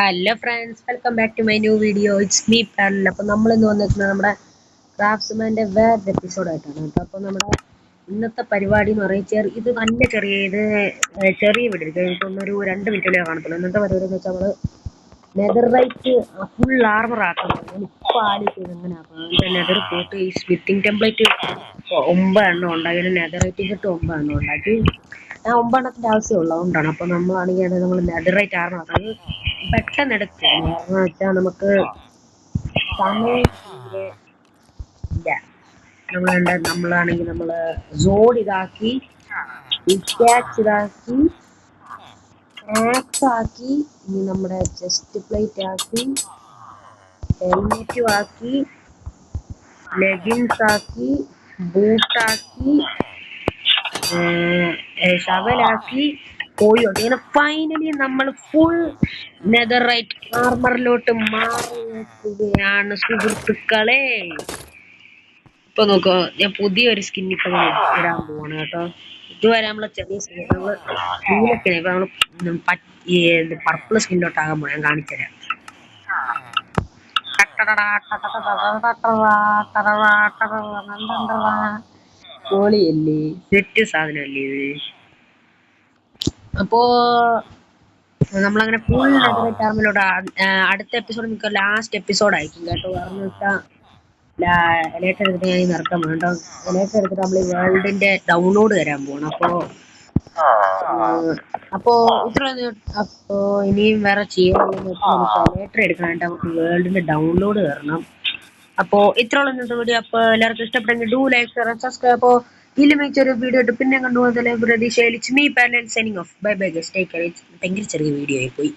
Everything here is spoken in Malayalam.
Hello friends, welcome back to my new video. It's me Parul. അപ്പോൾ നമ്മൾ ഇന്ന് വന്നിരിക്കുന്നത് നമ്മുടെ ക്രാഫ്റ്റ്സ്മാൻ്റെ വേറൊരു എപ്പിസോഡായിട്ടാണ് കേട്ടോ. അപ്പോൾ നമ്മുടെ ഇന്നത്തെ പരിപാടി എന്ന് പറയുന്നത് ഇത് നല്ല ചെറിയ വീഡിയോ. എനിക്കൊന്നൊരു 2 മിനിറ്റിലേ കാണത്തുള്ളൂ. ഇന്നത്തെ പരിപാടി എന്ന് വെച്ചാൽ നമ്മൾ നെതർലൈറ്റ് ഫുൾ ആർമർ ആക്കണം. ഞാനിപ്പോൾ ആലോചിച്ചത് എങ്ങനെ ആക്കണം. അതിൻ്റെ നെതർ പോയിട്ട് ഈ സ്മിത്തിങ് ടെംപ്ലേറ്റ് 9 എണ്ണം ഉണ്ടാക്കി, അതിന് നെതറൈറ്റ് കിട്ട് 9 എണ്ണം ഉണ്ടാക്കി. ഞാൻ 9 എണ്ണത്തിൻ്റെ ആവശ്യമുള്ളതുകൊണ്ടാണ്. അപ്പോൾ നമ്മളാണെങ്കിൽ നമ്മൾ നെതറൈറ്റ് ആർമർ ആക്കണം. പെട്ടെന്ന് എടുക്കുക എന്ന് വെച്ചാൽ നമുക്ക് സമയം ഇല്ല. നമ്മളാണെങ്കിൽ നമ്മൾ സോഡ് ഇതാക്കി, പിക്കാക്സ് ഇതാക്കി, ആക്സ് ആക്കി, ഇനി നമ്മുടെ ചെസ്റ്റ് പ്ലേറ്റ് ആക്കി, ഹെൽമെറ്റും ആക്കി, ലെഗിൻസ് ആക്കി, ബൂട്ടാക്കി, ഷവലാക്കി പോയി. അങ്ങനെ ഫൈനലി നമ്മൾ ഫുൾ നെതറൈറ്റ് ആർമറിലോട്ട് മാറിയിരിക്കുകയാണ് സുഹൃത്തുക്കളെ. ഇപ്പൊ നോക്കോ, ഞാൻ പുതിയൊരു സ്കിൻ ഇപ്പൊ ഇടാൻ പോവാണ് കേട്ടോ. ഇതുവരെ നമ്മള് ചെറിയ സ്കിൻ ഇപ്പൊ നമ്മള് പർപ്പിൾ സ്കിന്നിലോട്ടാകാൻ പോണ. ഞാൻ കാണിച്ചുതരാം. പൊളിയല്ലേ, സെറ്റ് സാധനമല്ലേ ഇത്. അപ്പോ നമ്മളങ്ങനെ ഫുൾ നെതറൈറ്റ് ആർമറിലോട്ട് അടുത്ത എപ്പിസോഡ് നിങ്ങൾക്ക് ലാസ്റ്റ് എപ്പിസോഡ് ആയിരിക്കും കേട്ടോ. കാരണം വെച്ചാൽ എലൈറ്റ് എടുത്തിട്ട് ഞാൻ നിർത്താൻ പോകും കേട്ടോ. എലൈറ്റ് എടുത്തിട്ട് നമ്മൾ ഈ വേൾഡിന്റെ ഡൗൺലോഡ് തരാൻ പോകണം. അപ്പോ ഇനിയും വേറെ ചെയ്യാനുള്ളതെന്ന് വെച്ചാൽ നമുക്ക് എലൈറ്റർ എടുക്കണം കേട്ടോ. നമുക്ക് വേൾഡിന്റെ ഡൗൺലോഡ് തരണം. അപ്പോൾ ഇത്രയുള്ള ഇന്നത്തെ വീഡിയോ. അപ്പോൾ എല്ലാവർക്കും ഇഷ്ടപ്പെട്ടെങ്കിൽ ഡു ലൈക്ക്, ഷെയർ, സബ്സ്ക്രൈബ്. അപ്പോൾ ഇതിൽ മികച്ചൊരു വീഡിയോ ഇട്ട് പിന്നെ കണ്ടുപോകുന്നതിലെ പ്രതീക്ഷയിൽ it's me parallel signing off. Bye bye guys, take care. ഭയങ്കര ചെറിയ വീഡിയോ ആയി പോയി.